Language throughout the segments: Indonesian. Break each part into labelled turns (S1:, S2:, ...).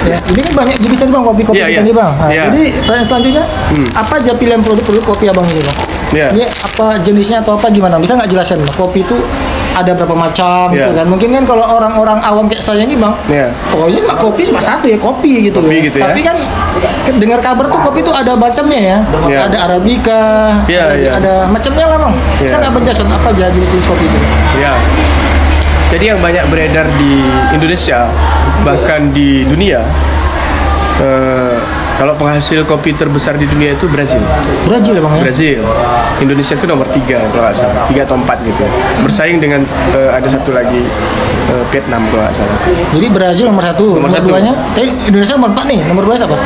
S1: Ya, ini kan banyak jenis bang kopi-kopi kita nih bang. Nah, jadi pertanyaan selanjutnya, apa aja pilihan produk-produk kopi abang ini bang? Ini apa jenisnya atau apa gimana? Bisa nggak jelasin? Kopi itu ada berapa macam gitu kan? Mungkin kan kalau orang-orang awam kayak saya ini bang, pokoknya cuma kopi cuma satu ya kopi gitu.
S2: Gitu
S1: Tapi kan dengar kabar tuh kopi itu ada macamnya ya. Ada Arabica, ada macamnya lah bang. Bisa nggak penjelasan apa aja jenis-jenis kopi itu?
S2: Jadi yang banyak beredar di Indonesia bahkan di dunia, kalau penghasil kopi terbesar di dunia itu Brazil ya bang ya? Brazil. Indonesia itu nomor 3 kalau nggak salah, 3 atau 4 gitu. Bersaing dengan ada satu lagi Vietnam kalau nggak salah.
S1: Jadi Brazil nomor 1, nomor 2-nya Indonesia nomor 4 nih, nomor 2 siapa?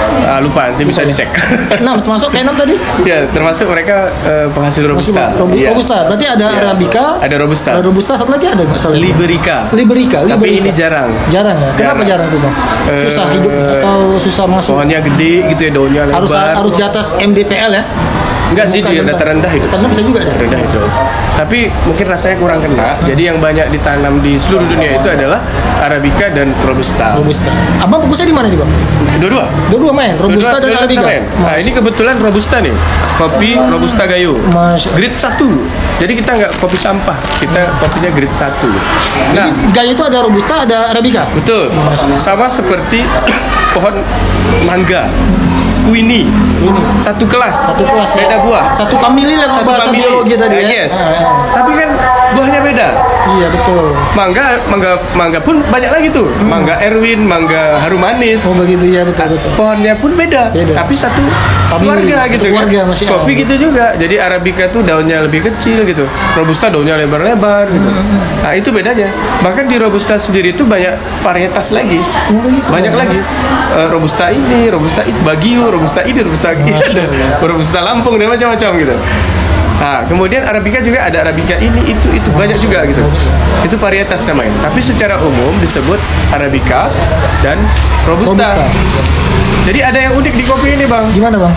S2: Lupa, nanti bisa dicek.
S1: Vietnam termasuk Vietnam tadi?
S2: Ya, termasuk mereka penghasil Robusta.
S1: Robusta, berarti ada Arabica,
S2: ada Robusta.
S1: Ada Robusta, satu lagi ada nggak salah?
S2: Liberica.
S1: Tapi
S2: ini jarang.
S1: Jarang ya? Kenapa jarang tuh bang? Susah hidup atau susah masuk?
S2: Pohonnya gede gitu ya, daunnya lebar.
S1: Harus di atas MDPL ya?
S2: Enggak sih, di dataran rendah itu.
S1: Dataran bisa juga deh.
S2: Rendah itu. Tapi mungkin rasanya kurang kena. Jadi yang banyak ditanam di seluruh dunia itu adalah Arabica dan Robusta.
S1: Abang fokusnya di mana nih bang? Dua-dua main, Robusta dan Arabica.
S2: Nah ini kebetulan Robusta nih, kopi Robusta Gayo, grade 1. Jadi kita nggak kopi sampah, kita kopinya grade 1.
S1: Nah, jadi Gayo itu ada Robusta, ada Arabica.
S2: Betul. Sama seperti pohon mangga. Ini satu kelas beda buah,
S1: satu famili lah kalau bahasa biologi tadi ya.
S2: Tapi kan buahnya beda.
S1: Iya betul.
S2: Mangga pun banyak lagi tuh. Mangga Erwin, mangga harum manis.
S1: Oh begitu ya, betul.
S2: Pohonnya pun beda. Tapi satu keluarga gitu kan. Kopi gitu juga. Jadi Arabica tuh daunnya lebih kecil gitu. Robusta daunnya lebar-lebar gitu. Nah itu bedanya. Bahkan di Robusta sendiri itu banyak varietas lagi. Banyak lagi. Robusta ini, Robusta itu, Baguio, Robusta ini, Robusta Lampung dan macam-macam gitu. Nah, kemudian Arabica juga ada Arabica ini, itu banyak juga gitu. Itu varietas namanya. Tapi secara umum disebut Arabica dan Robusta. Jadi ada yang unik di kopi ini, Bang.
S1: Gimana, Bang?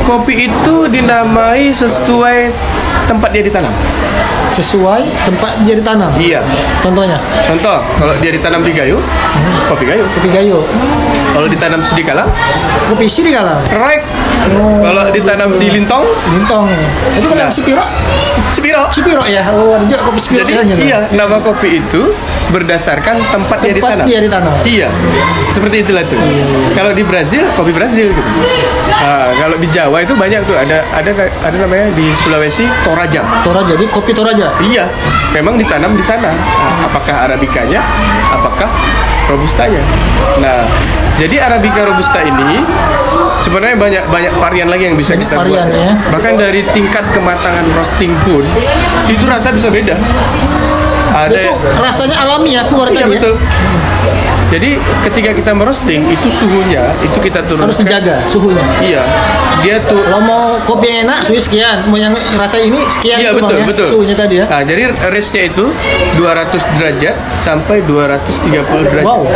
S2: Kopi itu dinamai sesuai tempat dia ditanam.
S1: Sesuai tempat dia ditanam?
S2: Iya.
S1: Contohnya?
S2: Contoh, kalau dia ditanam di Gayo, kopi Gayo.
S1: Kopi Gayo.
S2: Kalau ditanam Sidikala,
S1: kopi Sidikala.
S2: Correct. Kalau ditanam di Lintong,
S1: itu kan Sipiro ya. Oh, ada juga kopi Sipiro.
S2: Jadi iya, nama kopi itu berdasarkan tempat dia ditanam. Iya. Seperti itulah tuh. Kalau di Brazil, kopi Brazil gitu. Kalau di Jawa itu banyak tuh, ada namanya di Sulawesi Toraja. Jadi
S1: kopi Toraja.
S2: Iya. Memang ditanam di sana. Apakah Arabicanya, apakah Robustanya. Nah, jadi Arabica Robusta ini sebenarnya banyak varian lagi yang bisa kita buat.
S1: Ya.
S2: Bahkan dari tingkat kematangan roasting pun itu rasa bisa beda.
S1: Itu rasanya alami ya keluar tadi.
S2: Iya betul. Jadi ketika kita merosting itu suhunya itu kita turunkan.
S1: Harus dijaga suhunya.
S2: Iya. Dia tuh
S1: kalau mau kopi yang enak suhu sekian, mau yang rasa ini sekian.
S2: Iya betul,
S1: ya,
S2: betul.
S1: Suhunya tadi ya.
S2: Nah, jadi range-nya itu 200 derajat sampai 230 derajat.
S1: Wow.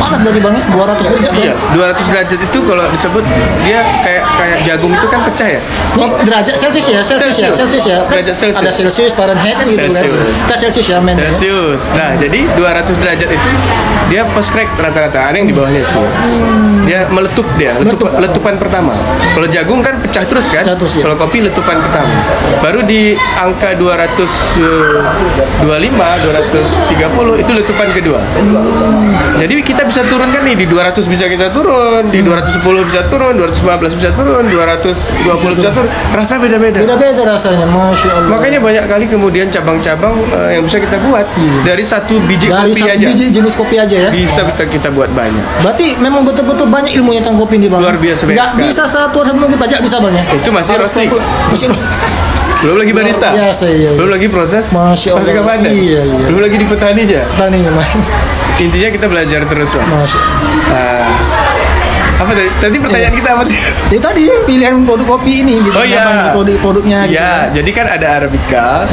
S1: Panas berarti Bang, 200 derajat.
S2: Iya, 200 derajat itu kalau disebut dia kayak jagung itu kan pecah ya.
S1: Ini derajat Celcius ya.
S2: Derajat Celcius.
S1: Ada Celcius, Fahrenheit kan gitu kan. Kita Celcius ya, men.
S2: Celcius. Nah, jadi 200 derajat itu dia first crack rata-rata, ada yang di bawahnya sih. Dia meletup letupan pertama. Kalau jagung kan pecah terus kan. Kalau kopi letupan pertama. Baru di angka 225, 230 itu letupan kedua. Jadi kita bisa turunkan nih di 200 bisa kita turun, di 210 bisa turun, 215 bisa turun, 220 bisa turun. Rasa beda-beda.
S1: Beda-beda rasanya, Masya Allah.
S2: Makanya banyak kali kemudian cabang-cabang yang bisa kita buat dari satu biji kopi aja.
S1: Dari biji jenis kopi aja ya.
S2: Bisa kita buat banyak.
S1: Berarti memang betul-betul banyak ilmunya tentang kopi ini Bang.
S2: Luar biasa.
S1: Nggak bisa satu orang mungkin pajak bisa Bang ya.
S2: Itu masih roasting. Belum lagi barista.
S1: Iya.
S2: Belum lagi proses.
S1: Masya Allah.
S2: Masih kapan?
S1: Iya.
S2: Belum lagi di petaninya.
S1: Mah.
S2: Intinya kita belajar terus lah.
S1: Masya Allah.
S2: Apa tadi pertanyaan kita apa sih?
S1: Ya tadi pilihan produk kopi ini gitu.
S2: Oh iya.
S1: Produknya gitu.
S2: Iya, jadi kan ada Arabica,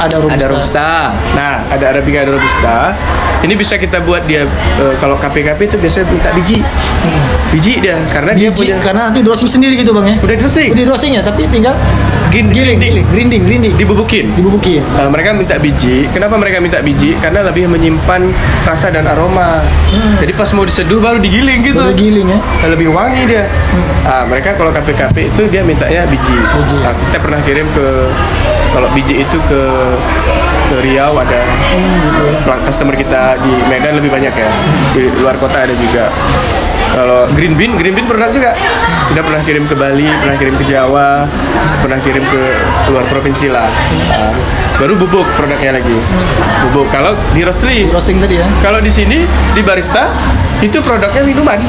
S2: ada Robusta. Nah, ada Arabica, ada Robusta. Ini bisa kita buat dia kalau KP-KP itu biasanya minta biji. Biji dia karena dia punya,
S1: karena nanti roasting sendiri gitu Bang ya.
S2: Udah
S1: roasting ya, tapi tinggal grinding
S2: dibubukin. Mereka minta biji. Kenapa mereka minta biji? Karena lebih menyimpan rasa dan aroma. Jadi pas mau diseduh baru digiling gitu.
S1: Baru digiling ya.
S2: Lebih wangi dia. Mereka kalau KP-KP itu dia mintanya biji. Kita pernah kirim kalau biji itu ke Riau ada customer kita di Medan lebih banyak ya. Di luar kota ada juga. Kalau green bean produk juga. Kita pernah kirim ke Bali, pernah kirim ke Jawa, pernah kirim ke luar provinsi lah. Baru bubuk produknya lagi. Bubuk. Kalau di roasting
S1: tadi ya.
S2: Kalau di sini di barista itu produknya minuman.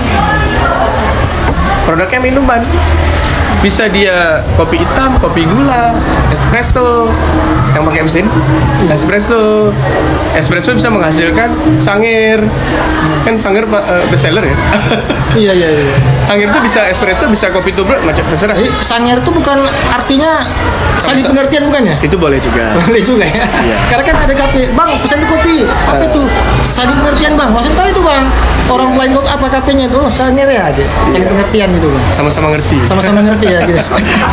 S2: Bisa dia kopi hitam, kopi gula, espresso yang pakai mesin. Espresso bisa menghasilkan sangir. Kan sangir bestseller ya.
S1: Iya.
S2: Sangir itu bisa espresso, bisa kopi tubruk, macam terserah sih.
S1: Sangir itu bukan artinya saling pengertian bukan ya?
S2: Itu boleh juga.
S1: Boleh juga ya. Iya. Karena kan ada kopi, Bang pesan kopi. Apa itu? Saling pengertian Bang. Maksud tahu itu Bang. Orang lain kok apa KP-nya itu? Sangir ya aja. Saling pengertian gitu Bang.
S2: Sama-sama ngerti ya
S1: gitu.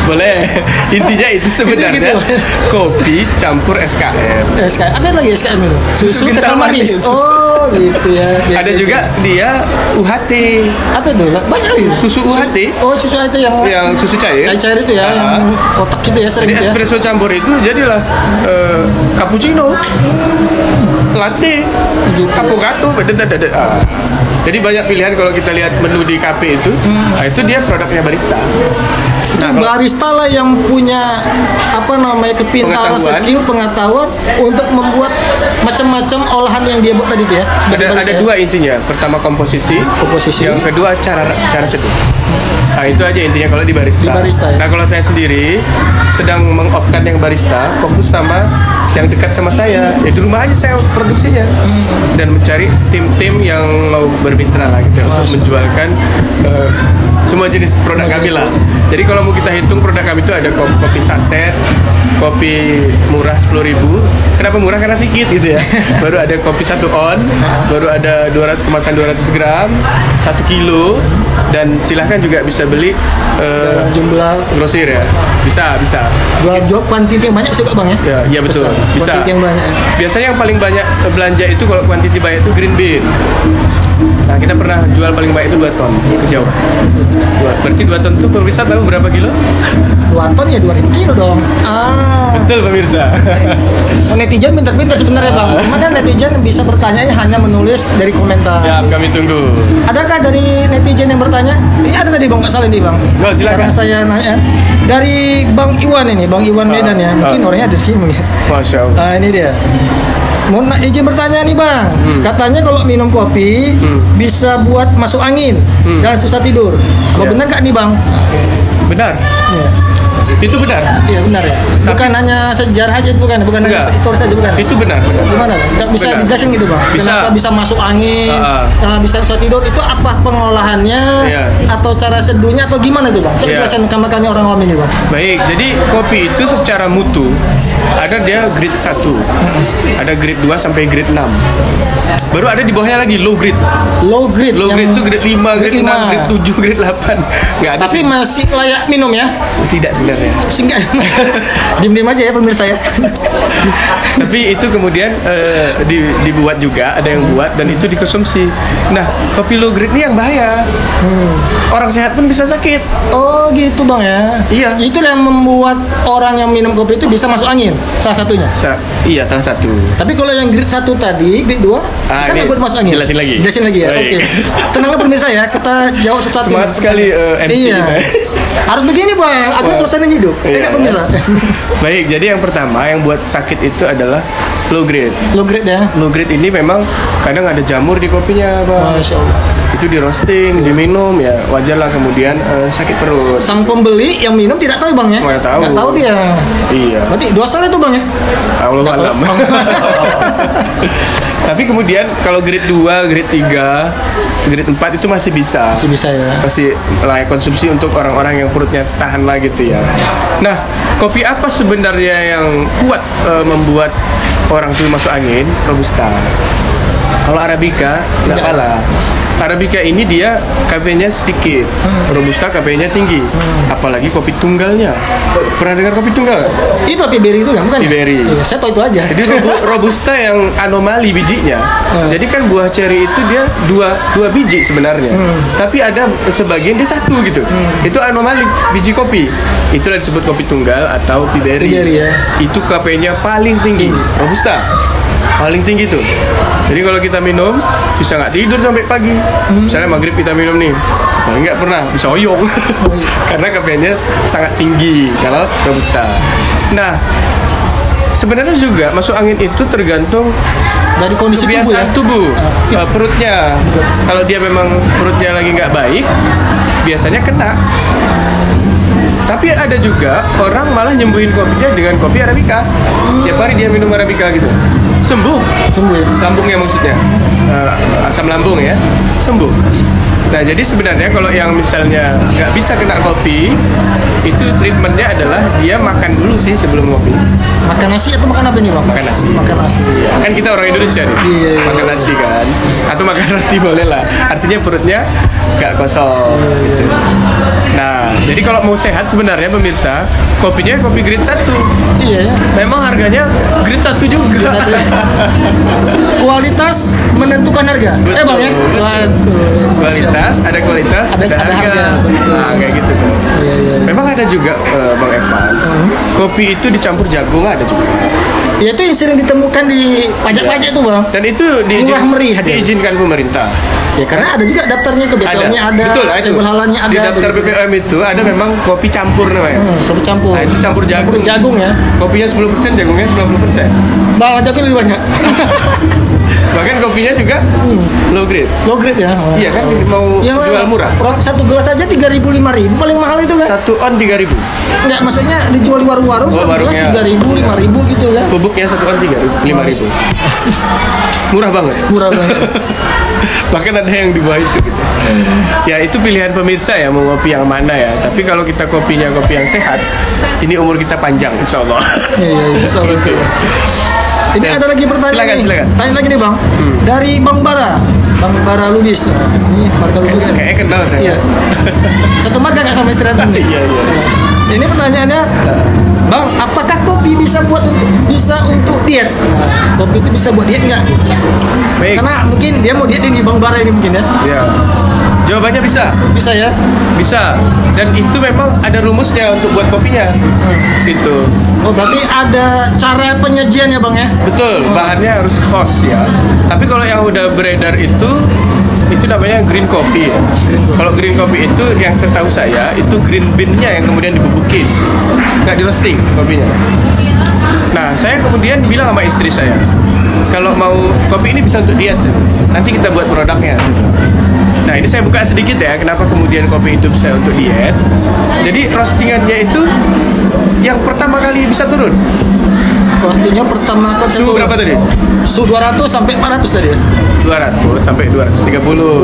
S2: Boleh. Intinya itu sebenarnya kopi campur SKM.
S1: Apa lagi SKM itu? Susu kental manis. Oh, gitu ya.
S2: Ada juga dia UHT.
S1: Apa itu? Banyak
S2: susu UHT.
S1: Oh, susu UHT yang
S2: susu cair.
S1: Cair itu ya, yang kotak gitu ya sering.
S2: Jadi espresso campur itu jadilah cappuccino, latte, cappuccino, jadi banyak pilihan kalau kita lihat menu di kafe itu. Itu dia produknya barista.
S1: Barista lah yang punya kepintaran, skill, pengetahuan untuk membuat macam-macam olahan yang dia buat tadi itu ya.
S2: Ada dua intinya. Pertama komposisi. Yang kedua cara seduh. Itu aja intinya kalau di barista.
S1: Ya?
S2: Nah kalau saya sendiri sedang mengopkan yang barista, fokus sama yang dekat sama saya. Ya di rumah aja saya produksinya dan mencari tim-tim yang mau bermitra lah gitu untuk menjualkan semua jenis produk kami lah. Jadi kalau mau kita hitung produk kami itu ada kopi saset, kopi murah 10.000. Kenapa murah? Karena sedikit gitu ya. Baru ada kopi 1 on, baru ada 200 kemasan 200 gram, 1 kilo, dan silahkan juga bisa beli
S1: dalam jumlah
S2: grosir ya. Bisa.
S1: Jual kuantiti yang banyak bisa Bang ya?
S2: Ya betul. Bisa.
S1: Kuantiti yang banyak.
S2: Biasanya yang paling banyak belanja itu kalau kuantiti banyak itu green bean. Nah kita pernah jual paling banyak itu 2 ton ke Jawa. Berarti 2 ton itu pemirsa tahu berapa kilo?
S1: 2 ton ya 2.000 kilo dong.
S2: Betul pemirsa.
S1: Netizen pintar-pintar sebenarnya Bang. Cuma kan netizen bisa bertanya hanya menulis dari komentar.
S2: Siap, kami tunggu.
S1: Adakah dari netizen yang bertanya? Ini ada tadi Bang, nggak salah nih Bang.
S2: Silakan.
S1: Karena saya nanya dari Bang Iwan ini, Bang Iwan Medan ya. Mungkin orangnya ada di sini ya.
S2: Masya Allah.
S1: Ini dia. Mau izin bertanya nih Bang, katanya kalau minum kopi bisa buat masuk angin dan susah tidur. Apa benar nggak nih Bang?
S2: Benar.
S1: Ya.
S2: Itu benar.
S1: Iya benar ya. Bukan hanya sejarah aja, bukan hanya itu saja bukan.
S2: Itu benar.
S1: Gimana? Nggak bisa dijelasin gitu Bang? Kenapa bisa masuk angin? Kenapa bisa susah tidur? Itu apa pengolahannya? Atau cara seduhnya atau gimana tuh Bang? Coba jelasin sama kami orang awam ini Bang.
S2: Baik, jadi kopi itu secara mutu ada dia grade 1, ada grade 2 sampai grade 6. Baru ada di bawahnya lagi low grade.
S1: Low grade
S2: itu grade 5, grade 6, grade 7, grade 8. Nggak ada.
S1: Tapi masih layak minum ya?
S2: Tidak sebenarnya.
S1: Diem-diem aja ya pemirsa ya.
S2: Tapi itu kemudian dibuat juga, ada yang buat dan itu dikonsumsi. Nah, kopi low grade ini yang bahaya. Orang sehat pun bisa sakit.
S1: Oh gitu Bang ya.
S2: Iya.
S1: Itu yang membuat orang yang minum kopi itu bisa masuk angin. Salah satunya.
S2: Iya, salah satu.
S1: Tapi kalau yang grade 1 tadi, grade 2 bisa nggak buat masuk angin?
S2: Jelasin lagi
S1: ya. Oke. Tenanglah pemirsa ya, kita jawab sesuatu.
S2: Semangat sekali MC kita.
S1: Harus begini Bang, agar suasana hidup. Pemirsa.
S2: Baik, jadi yang pertama yang buat sakit itu adalah low grade.
S1: Low grade ya.
S2: Low grade ini memang kadang ada jamur di kopinya, Bang.
S1: Masya Allah.
S2: Itu itu di roasting, diminum ya wajar lah kemudian sakit perut.
S1: Sang pembeli yang minum tidak tahu bang ya?
S2: Nggak tahu.
S1: Nggak tahu dia.
S2: Iya.
S1: Berarti dosa itu bang ya?
S2: Allah alam. Tapi kemudian kalau grade 2, grade 3, grade 4 itu masih bisa.
S1: Masih bisa ya.
S2: Masih layak konsumsi untuk orang-orang yang perutnya tahan lah gitu ya. Nah, kopi apa sebenarnya yang kuat membuat orang tuh masuk angin? Robusta. Kalau Arabica nggak kalah. Arabica ini dia kafeinnya sedikit, Robusta kafeinnya tinggi. Apalagi kopi tunggalnya. Pernah dengar kopi tunggal?
S1: Itu kopi berry itu kan? Bukan?
S2: Berry.
S1: Ya, saya tahu itu aja.
S2: Jadi Robusta yang anomali bijinya. Jadi kan buah ceri itu dia dua biji sebenarnya. Tapi ada sebagian dia satu gitu. Itu anomali biji kopi. Itulah disebut kopi tunggal atau kopi berry.
S1: Ya.
S2: Itu kafeinnya paling tinggi. Robusta paling tinggi tuh. Jadi kalau kita minum bisa nggak tidur sampai pagi. Misalnya maghrib kita minum nih, paling nggak pernah bisa oyong karena kafeinnya sangat tinggi kalau Robusta. Nah, sebenarnya juga masuk angin itu tergantung
S1: dari kondisi
S2: kebiasaan tubuh. Perutnya. Kalau dia memang perutnya lagi nggak baik, biasanya kena. Tapi ada juga orang malah nyembuhin kopinya dengan kopi Arabica. Tiap hari dia minum Arabica gitu. Sembuh ya? Lambungnya maksudnya. Asam lambung ya. Sembuh. Nah, jadi sebenarnya kalau yang misalnya nggak bisa kena kopi, itu treatmentnya adalah dia makan dulu sih sebelum kopi.
S1: Makan nasi atau makan apa nih bang?
S2: Makan nasi.
S1: Makan nasi.
S2: Iya. Kan kita orang Indonesia nih.
S1: Iya.
S2: Makan nasi kan. Atau makan roti boleh lah. Artinya perutnya nggak kosong. Gitu. Nah, jadi kalau mau sehat sebenarnya pemirsa, kopinya kopi grade 1.
S1: Iya ya.
S2: Memang harganya grade 1 juga.
S1: Grade 1 ya. Kualitas menentukan harga.
S2: Betul,
S1: bang ya?
S2: Kualitas, ada kualitas, ada harga. Nah, kayak gitu tuh.
S1: Iya.
S2: Memang ada juga Bang Evan. Kopi itu dicampur jagung ada juga.
S1: Ya itu yang sering ditemukan di pajak-pajak itu bang.
S2: Dan itu diizinkan pemerintah.
S1: Ya karena ada juga daftarnya itu, BPOM-nya ada.
S2: Betul, itu.
S1: Label halalnya ada.
S2: Di daftar BPOM itu ada memang kopi campur namanya.
S1: Kopi campur.
S2: Nah, itu campur jagung.
S1: Jagung ya.
S2: Kopinya 10%, jagungnya 90%.
S1: Bang, jagungnya lebih banyak.
S2: Bahkan kopinya juga low grade.
S1: Low grade ya?
S2: Iya kan, mau jual murah.
S1: Satu gelas aja 3.000, 5.000 paling mahal itu kan?
S2: 1 on 3.000.
S1: Enggak, maksudnya dijual di warung-warung satu gelas 3.000, 5.000 gitu kan?
S2: Bubuknya 1 on 5.000. Murah banget.
S1: Murah banget.
S2: Bahkan ada yang di bawah itu gitu. Ya itu pilihan pemirsa ya mau ngopi yang mana ya. Tapi kalau kita kopinya kopi yang sehat, ini umur kita panjang insya Allah.
S1: Iya, insya Allah. Ini ada lagi pertanyaan.
S2: Silakan.
S1: Tanya lagi nih bang. Dari Bang Bara Lubis. Ini marga Lubis.
S2: Kayaknya kenal saya.
S1: Iya. Satu marga nggak sama istri nih?
S2: Iya.
S1: Ini pertanyaannya, Bang, apakah kopi bisa untuk diet? Kopi itu bisa buat diet nggak?
S2: Baik.
S1: Karena mungkin dia mau diet di Bang Bara ini mungkin ya.
S2: Iya. Jawabannya bisa.
S1: Bisa ya?
S2: Bisa. Dan itu memang ada rumusnya untuk buat kopinya. Gitu.
S1: Oh, berarti ada cara penyajiannya bang ya?
S2: Betul. Bahannya harus khas ya. Tapi kalau yang udah beredar itu namanya green coffee ya. Kalau green coffee itu yang setahu saya itu green bean-nya yang kemudian dibubukin, nggak di roasting kopinya. Nah, saya kemudian bilang sama istri saya, kalau mau kopi ini bisa untuk diet sih. Nanti kita buat produknya. Nah, ini saya buka sedikit ya, kenapa kemudian kopi itu bisa untuk diet. Jadi roastingannya itu yang pertama kali bisa turun.
S1: Roastingnya pertama kali
S2: suhu berapa tadi?
S1: Suhu 200 sampai 400 tadi ya?
S2: 200 sampai 230.
S1: 200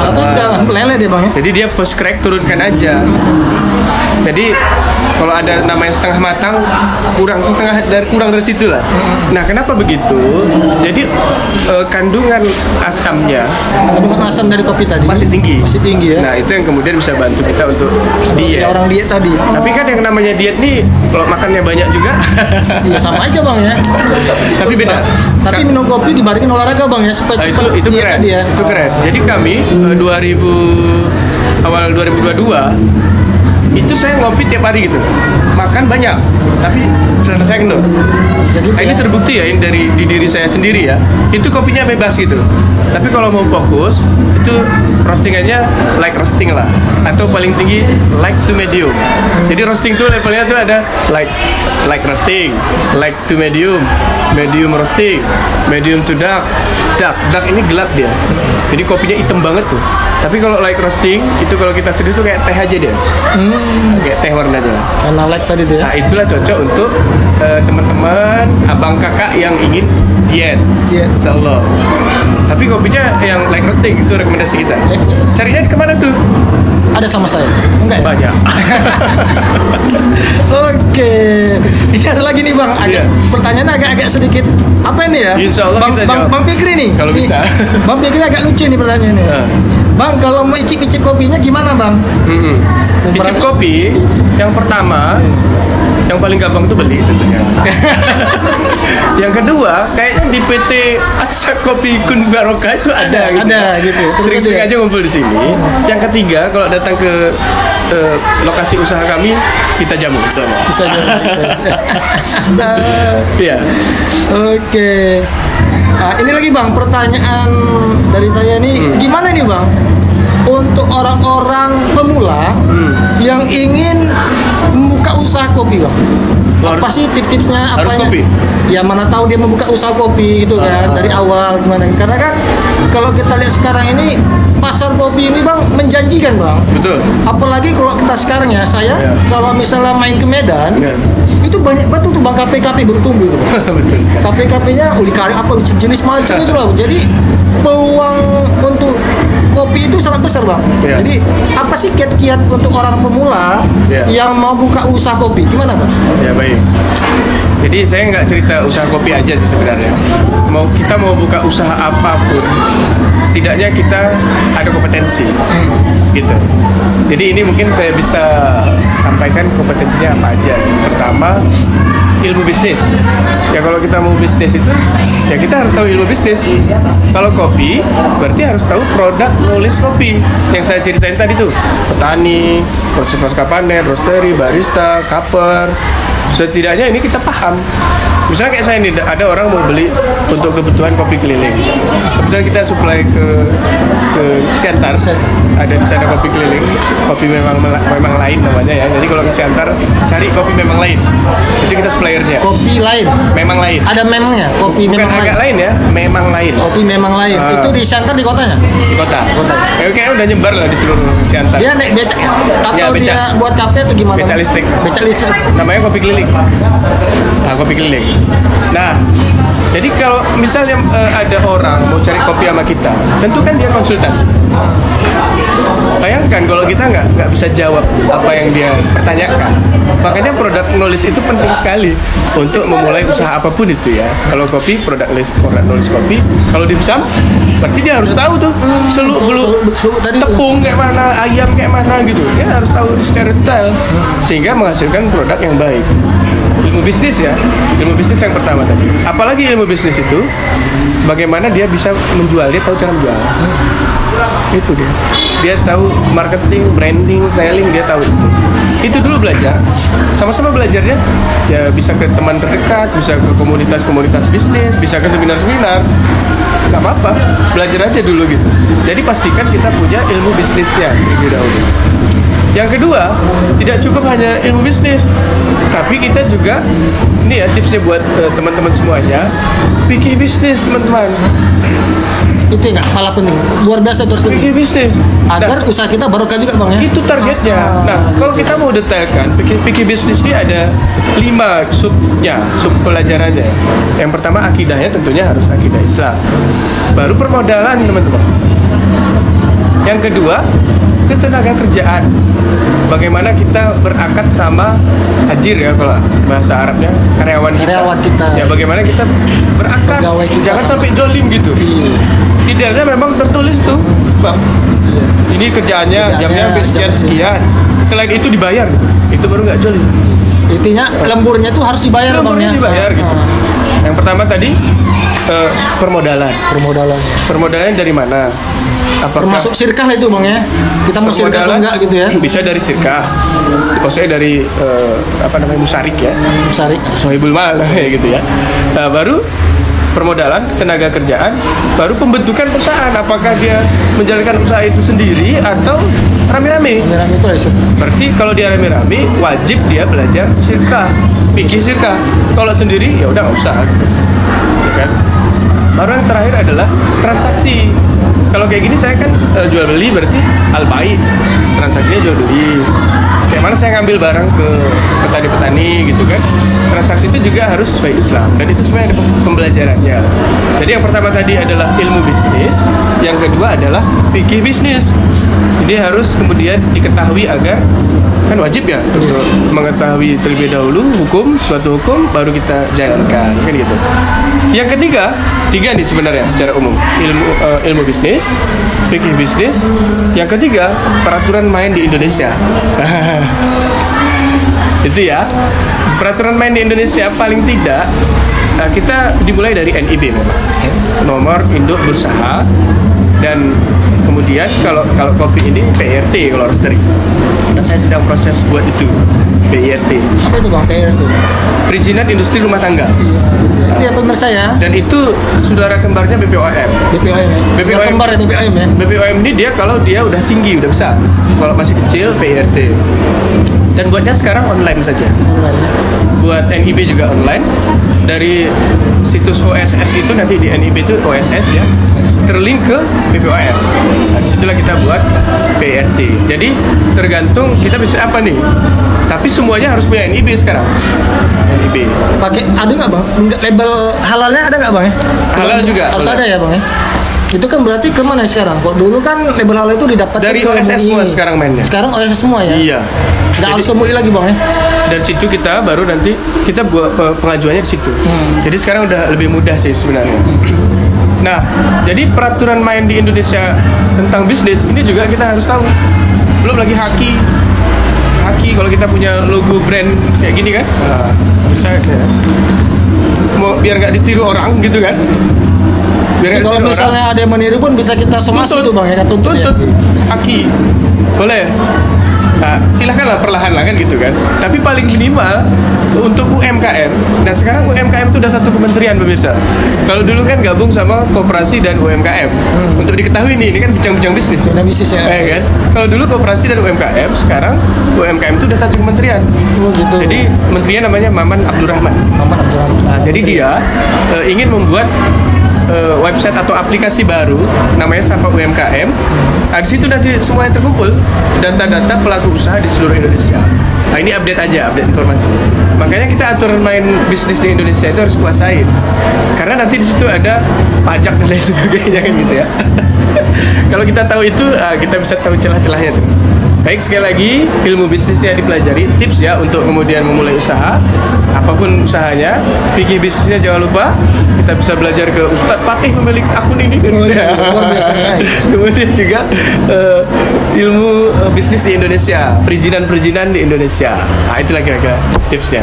S1: udah meleleh deh bang ya?
S2: Jadi dia first crack turunkan aja. Jadi kalau ada namanya setengah matang, kurang dari situ lah. Nah, kenapa begitu? Jadi kandungan asam
S1: dari kopi tadi
S2: masih tinggi
S1: ya.
S2: Nah, itu yang kemudian bisa bantu kita untuk diet.
S1: Ya, orang diet tadi.
S2: Tapi kan yang namanya diet nih kalau makannya banyak juga.
S1: Iya sama aja bang ya.
S2: Tapi beda.
S1: Tapi minum kopi dibaringin olahraga bang ya supaya cepat
S2: itu keren.
S1: Dia.
S2: Itu keren. Jadi kami awal 2022 itu saya ngopi tiap hari gitu, makan banyak, tapi celana saya kendor. Ini terbukti ya, ini dari di diri saya sendiri ya. Itu kopinya bebas gitu. Tapi kalau mau fokus, itu roastingannya like roasting lah, atau paling tinggi like to medium. Jadi roasting tuh levelnya tuh ada like roasting, like to medium, medium roasting, medium to dark. Dark ini gelap dia. Jadi kopinya hitam banget tuh. Tapi kalau like roasting itu kalau kita seduh tuh kayak teh aja dia. Kayak teh warnanya.
S1: Karena like tadi tuh ya.
S2: Nah, itulah cocok untuk teman-teman, abang kakak yang ingin diet. Insyaallah. Tapi kopinya yang like roasting itu rekomendasi kita. Carinya kemana tuh?
S1: Ada sama saya. Enggak ya?
S2: Banyak.
S1: Oke. Ini ada lagi nih Bang. Ada pertanyaan agak sedikit apa ini ya?
S2: Insyaallah kita jawab.
S1: Bang Fikri nih.
S2: Kalau bisa.
S1: Bang Fikri agak lucu nih pertanyaannya. Bang, kalau mau icip-icip kopinya gimana Bang?
S2: Icip kopi, yang pertama, yang paling gampang itu beli tentunya. Yang kedua, kayaknya di PT Aksa Kopi Kun Barokah itu ada gitu.
S1: Ada gitu.
S2: Sering-sering aja ngumpul di sini. Yang ketiga, kalau datang ke lokasi usaha kami, kita jamu sama.
S1: Bisa jamu.
S2: Iya.
S1: Oke. Ini lagi Bang, pertanyaan dari saya nih, gimana nih Bang? Untuk orang-orang pemula yang ingin membuka usaha kopi Bang, apa sih tips-tipsnya?
S2: Harus kopi?
S1: Ya mana tahu dia membuka usaha kopi gitu kan dari awal gimana? Karena kan kalau kita lihat sekarang ini pasar kopi ini Bang menjanjikan Bang.
S2: Betul.
S1: Apalagi kalau kita sekarang ya, saya kalau misalnya main ke Medan itu banyak betul tuh Bang KP-KP bertumbuh itu Bang.
S2: Betul sekali.
S1: KP-KP-nya ulikari apa jenis macam itu loh. Jadi peluang untuk kopi itu sangat besar Bang. Jadi apa sih kiat-kiat untuk orang pemula yang mau buka usaha kopi? Gimana Bang?
S2: Ya baik. Jadi saya nggak cerita usaha kopi aja sih sebenarnya. Kita mau buka usaha apapun, setidaknya kita ada kompetensi, gitu. Jadi ini mungkin saya bisa sampaikan kompetensinya apa aja. Pertama, ilmu bisnis. Ya kalau kita mau bisnis itu, ya kita harus tahu ilmu bisnis. Kalau kopi, berarti harus tahu produk nulis kopi. Yang saya ceritain tadi tuh, petani, proses pasca panen, roastery, barista, kapper. Setidaknya ini kita paham. Misalnya kayak saya ini, ada orang mau beli untuk kebutuhan kopi keliling. Kebetulan kita supply ke Siantar. Ada di sana kopi keliling. Kopi memang lain namanya ya. Jadi kalau ke Siantar cari kopi memang lain. Itu kita suppliernya.
S1: Kopi lain.
S2: Memang lain.
S1: Ada memangnya. Kopi
S2: bukan
S1: memang
S2: agak lain ya. Memang lain.
S1: Kopi memang lain. Itu di Siantar di kotanya?
S2: Di kota. Kayaknya udah nyebar lah di seluruh Siantar.
S1: Dia naik becak ya? Atau
S2: becak.
S1: dia buat kafe atau gimana?
S2: Becak listrik.
S1: Becak listrik.
S2: Namanya kopi keliling. Nah, kopi keliling. Nah, jadi kalau misalnya ada orang mau cari kopi sama kita, tentu kan dia konsultasi. Bayangkan kalau kita nggak bisa jawab apa yang dia pertanyakan. Makanya produk nulis itu penting sekali untuk memulai usaha apapun itu ya. Kalau kopi, produk nulis kopi. Kalau dimsum, berarti dia harus tahu tuh seluk-beluk tepung kayak mana, ayam kayak mana gitu. Dia harus tahu secara detail sehingga menghasilkan produk yang baik. Ilmu bisnis ya, ilmu bisnis yang pertama tadi. Apalagi ilmu bisnis itu, bagaimana dia bisa menjual, dia tahu cara menjual. Itu dia. Dia tahu marketing, branding, selling, dia tahu itu. Itu dulu belajar. Sama-sama belajarnya, ya bisa ke teman terdekat, bisa ke komunitas-komunitas bisnis, bisa ke seminar-seminar. Nggak apa-apa, belajar aja dulu gitu. Jadi pastikan kita punya ilmu bisnisnya terlebih dahulu. Yang kedua, tidak cukup hanya ilmu bisnis, tapi kita juga, ini ya tipsnya buat teman-teman semuanya, bikin bisnis teman-teman.
S1: Itu yang paling penting, luar biasa terus
S2: bikin bisnis.
S1: Agar usaha kita barokah juga Bang ya.
S2: Itu targetnya. Nah, kalau kita mau detailkan, bikin bisnis ini ada 5 sub pelajarannya. Yang pertama akidahnya tentunya harus akidah Islam. Baru permodalan teman-teman. Yang kedua, ketenaga kerjaan. Bagaimana kita berakad sama hajir ya kalau bahasa Arabnya, karyawan
S1: kita.
S2: Ya bagaimana kita berakad. Jangan sampai jolim gitu. Idealnya memang tertulis tuh, Bang. Ini kerjaannya jamnya sekian. Selain itu dibayar gitu. Itu baru nggak jolim.
S1: Intinya lemburnya tuh harus dibayar Bang ya.
S2: Dibayar gitu. Yang pertama tadi permodalan. Permodalannya dari mana?
S1: termasuk sirkah itu bang ya, kita mau sirkah atau enggak gitu ya?
S2: Bisa dari sirkah, maksudnya dari musyarik ya,
S1: musyarik,
S2: sohibul mal gitu ya. Nah, baru permodalan, tenaga kerjaan, baru pembentukan perusahaan. Apakah dia menjalankan usaha itu sendiri atau rame-rame?
S1: Rame-rame itu ya.
S2: Berarti kalau dia rame-rame, wajib dia belajar sirkah, fikih sirkah. Kalau sendiri ya udah nggak usah, gitu. Ya kan? Baru yang terakhir adalah transaksi. Kalau kayak gini saya kan jual beli, berarti al-bai, transaksinya jual beli. Kayak mana saya ngambil barang ke petani-petani gitu kan. Transaksi itu juga harus sesuai Islam, dan itu sebenarnya ada pembelajarannya. Jadi yang pertama tadi adalah ilmu bisnis, yang kedua adalah fikih bisnis. Jadi harus kemudian diketahui agar kan wajib ya untuk mengetahui terlebih dahulu suatu hukum baru kita jalankan kan gitu. Yang ketiga, tiga nih sebenarnya secara umum, ilmu bisnis, fikih bisnis. Yang ketiga, peraturan main di Indonesia. Itu ya, peraturan main di Indonesia paling tidak kita dimulai dari NIB memang, nomor induk berusaha, dan kemudian kalau kopi ini PIRT kalau roastery. Dan saya sedang proses buat itu PIRT.
S1: Apa itu bang PIRT?
S2: Perizinan Industri Rumah Tangga.
S1: Iya pemirsa ya.
S2: Dan itu saudara kembarnya BPOM.
S1: BPOM ya. BPOM kembar ya BPOM ya.
S2: BPOM ini dia kalau dia udah tinggi, udah besar. Kalau masih kecil PIRT. Dan buatnya sekarang online saja. Online ya. Buat NIB juga online. Dari situs OSS itu nanti di NIB itu OSS ya, terlink ke BPOM. Nah, disitulah kita buat PIRT. Jadi tergantung kita bisa apa nih. Tapi semuanya harus punya NIB sekarang. NIB.
S1: Pakai ada nggak bang? Label halalnya ada nggak bang ya?
S2: Halal juga.
S1: Harus ada ya bang ya. Itu kan berarti kemana sekarang? Kok dulu kan label halal itu didapat
S2: dari OSS semua sekarang mainnya.
S1: Sekarang OSS semua ya?
S2: Iya.
S1: Nggak harus ke MUI lagi bang ya?
S2: Dari situ kita baru nanti kita buat pengajuannya di situ. Jadi sekarang udah lebih mudah sih sebenarnya. Nah, jadi peraturan main di Indonesia tentang bisnis ini juga kita harus tahu. Belum lagi haki kalau kita punya logo brand kayak gini kan, terus saya mau biar nggak ditiru orang gitu kan.
S1: Kalau misalnya ada yang meniru pun bisa kita somasi itu bang ya, tuntut ya.
S2: Haki boleh. Nah, silahkanlah perlahan lah kan gitu kan. Tapi paling minimal untuk UMKM. Dan sekarang UMKM itu udah satu kementerian pemirsa. Kalau dulu kan gabung sama koperasi dan UMKM. Untuk diketahui nih, ini kan bincang-bincang bisnis.
S1: Bincang bisnis ya.
S2: Kan? Kalau dulu koperasi dan UMKM, sekarang UMKM itu udah satu kementerian.
S1: Oh gitu.
S2: Jadi menterinya namanya Maman Abdurrahman.
S1: Maman Abdurrahman.
S2: Nah, jadi dia ingin membuat website atau aplikasi baru namanya Sapa UMKM. Nah, di situ nanti semuanya terkumpul data-data pelaku usaha di seluruh Indonesia. Nah, ini update informasi. Makanya kita aturan main bisnis di Indonesia itu harus kuasain. Karena nanti di situ ada pajak dan lain sebagainya kan gitu ya. Kalau kita tahu itu, kita bisa tahu celah-celahnya tuh. Baik, sekali lagi ilmu bisnisnya dipelajari, tips ya untuk kemudian memulai usaha, apapun usahanya. Fikih bisnisnya jangan lupa, kita bisa belajar ke Ustadz Patih pemilik akun ini.
S1: Luar biasa.
S2: Kemudian juga ilmu bisnis di Indonesia, perizinan di Indonesia. Nah, itulah kira-kira tipsnya.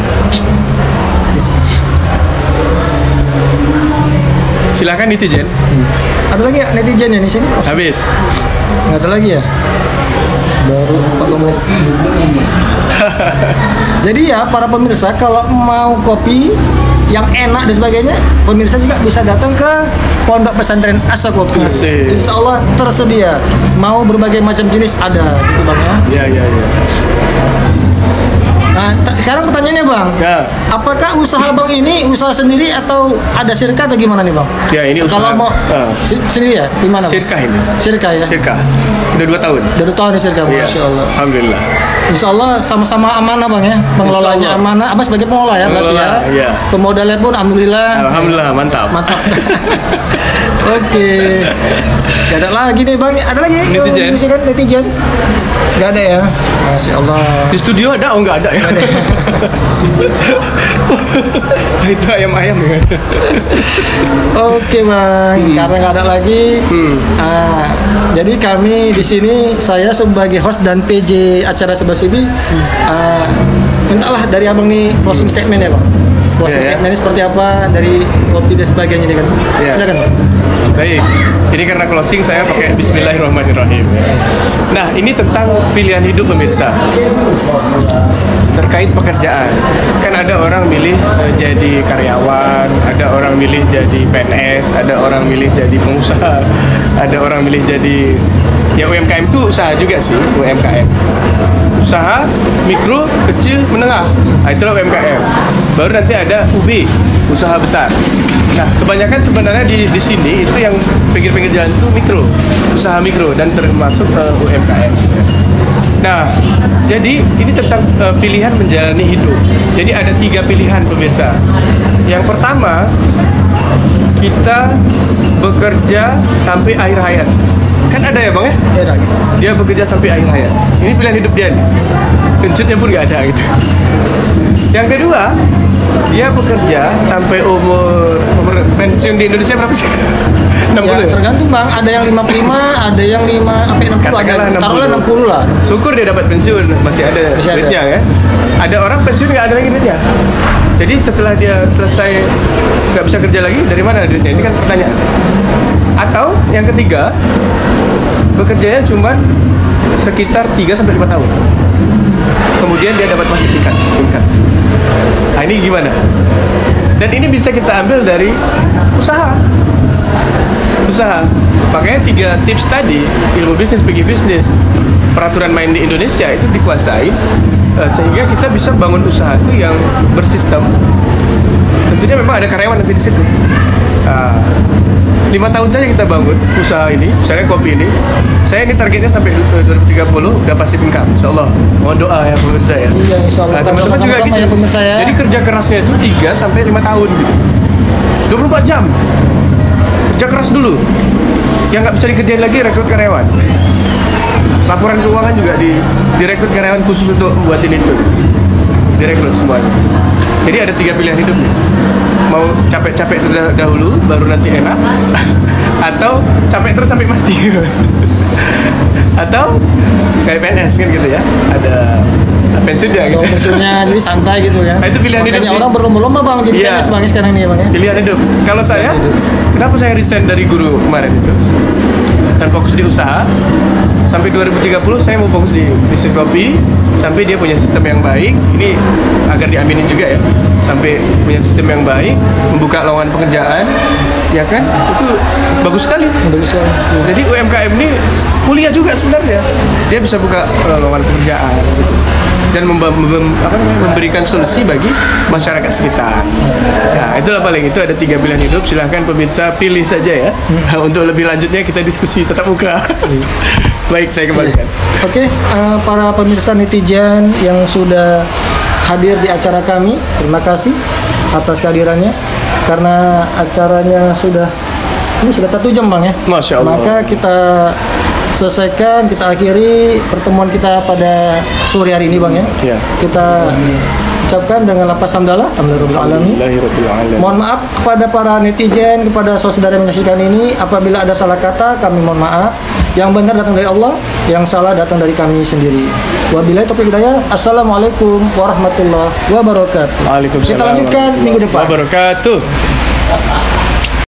S2: Silakan netizen.
S1: Ada lagi ya netizen ya di sini?
S2: Habis.
S1: Nggak ada lagi ya? Baru 40 menit. Jadi ya para pemirsa, kalau mau kopi yang enak dan sebagainya, pemirsa juga bisa datang ke Pondok Pesantren Asa Kopi. Insya Allah tersedia. Mau berbagai macam jenis ada, gitu bang ya?
S2: Iya.
S1: Nah, sekarang pertanyaannya bang, apakah usaha bang ini usaha sendiri atau ada sirka atau gimana nih bang?
S2: Ya ini usaha.
S1: Kalau mau sendiri ya, di mana?
S2: Sirka ini.
S1: Sirka ya.
S2: Sirka. Udah 2 tahun.
S1: Udah 2 tahun nih sirka, masya Allah.
S2: Alhamdulillah.
S1: Insya Allah sama-sama amanah bang ya, pengelolanya amanah. Apa sebagai pengelola ya berarti ya? Iya. Pemodalnya pun alhamdulillah.
S2: Alhamdulillah mantap.
S1: Oke. Gak ada lagi nih bang, ada lagi netizen? Gak ada ya? Masya Allah.
S2: Di studio ada? Oh nggak ada ya? Itu ayam-ayam ya.
S1: Oke bang, karena nggak ada lagi. Jadi kami di sini, saya sebagai host dan PJ acara Sebelas Subi, mintalah dari abang nih closing statement ya bang. Closing statementnya seperti apa dari kopi dan sebagainya nih kan? Silakan.
S2: Baik, ini karena closing saya pakai Bismillahirrahmanirrahim. Nah, ini tentang pilihan hidup pemirsa terkait pekerjaan. Kan ada orang milih jadi karyawan, ada orang milih jadi PNS, ada orang milih jadi pengusaha, ada orang milih jadi ya UMKM itu usaha juga sih, UMKM. Usaha mikro, kecil, menengah. Nah, itulah UMKM. Baru nanti ada UB, usaha besar. Nah, kebanyakan sebenarnya di sini itu yang pinggir-pinggir jalan itu mikro, usaha mikro dan termasuk UMKM. Nah, jadi ini tentang pilihan menjalani hidup. Jadi ada 3 pilihan pemirsa. Yang pertama, kita bekerja sampai akhir hayat. Kan ada ya bang ya? Ada. Dia bekerja sampai akhir hayat. Ini pilihan hidup dia nih. Pensiunnya pun nggak ada gitu. Yang kedua, dia bekerja sampai umur pensiun di Indonesia berapa sih? 60
S1: ya? Tergantung bang, ada yang 55, ada yang 5 sampai 60, ada taruhlah 60 lah.
S2: Syukur dia dapat pensiun, masih ada duitnya ya. Ada orang pensiun nggak ada lagi duitnya. Jadi setelah dia selesai nggak bisa kerja lagi, dari mana duitnya? Ini kan pertanyaan. Atau yang ketiga, bekerjanya cuma sekitar 3-5 tahun. Kemudian dia dapat pasif income. Nah, ini gimana? Dan ini bisa kita ambil dari usaha. Makanya 3 tips tadi, ilmu bisnis bagi bisnis, peraturan main di Indonesia itu dikuasai sehingga kita bisa bangun usaha itu yang bersistem. Tentunya memang ada karyawan nanti di situ. 5 tahun saja kita bangun usaha ini, misalnya kopi ini. Saya ini targetnya sampai 2030 udah pasif income, insyaallah. Mohon doa ya pemirsa ya.
S1: Iya, insyaallah.
S2: Teman-teman juga gitu. Ya, pemirsa ya. Jadi kerja kerasnya itu 3-5 tahun gitu. 24 jam. Kerja keras dulu. Yang nggak bisa dikerjain lagi rekrut karyawan. Laporan keuangan juga direkrut karyawan khusus untuk buat ini itu. Direkrut semuanya. Jadi ada 3 pilihan hidup nih. Mau capek-capek dahulu baru nanti enak, atau capek terus sampai mati, atau kayak PNS kan gitu ya, ada pensiunnya gitu.
S1: Pensiunnya jadi santai gitu kan.
S2: Nah, itu pilihan hidup sih.
S1: Orang berlomba-lomba bang jadi PNS bang sekarang nih bang ya.
S2: Pilihan hidup. Kalau saya, kenapa saya resign dari guru kemarin itu dan fokus di usaha? Sampai 2030 saya mau fokus di bisnis kopi sampai dia punya sistem yang baik. Ini agar diaminin juga ya, sampai punya sistem yang baik, membuka lowongan pekerjaan, ya kan? Itu bagus sekali. Jadi UMKM ini mulia juga sebenarnya. Dia bisa buka lowongan pekerjaan gitu. Dan memberikan solusi bagi masyarakat sekitar. Nah, itulah paling itu ada 3 pilihan hidup. Silahkan pemirsa pilih saja ya. Untuk lebih lanjutnya kita diskusi tetap muka. Baik, saya kembalikan.
S1: Oke, para pemirsa netizen yang sudah hadir di acara kami, terima kasih atas kehadirannya. Karena acaranya sudah 1 jam bang ya.
S2: Masya Allah.
S1: Maka kita selesaikan, kita akhiri pertemuan kita pada sore hari ini bang ya. Kita ucapkan dengan lapas hamdalah, alhamdulillahirabbil alamin. Mohon maaf kepada para netizen, kepada saudara yang menyaksikan ini, apabila ada salah kata kami mohon maaf. Yang benar datang dari Allah, yang salah datang dari kami sendiri. Wabillahi taufiq hidayah. Assalamualaikum warahmatullahi wabarakatuh.
S2: Waalaikumsalam.
S1: Kita lanjutkan minggu depan.
S2: Wabarakatuh.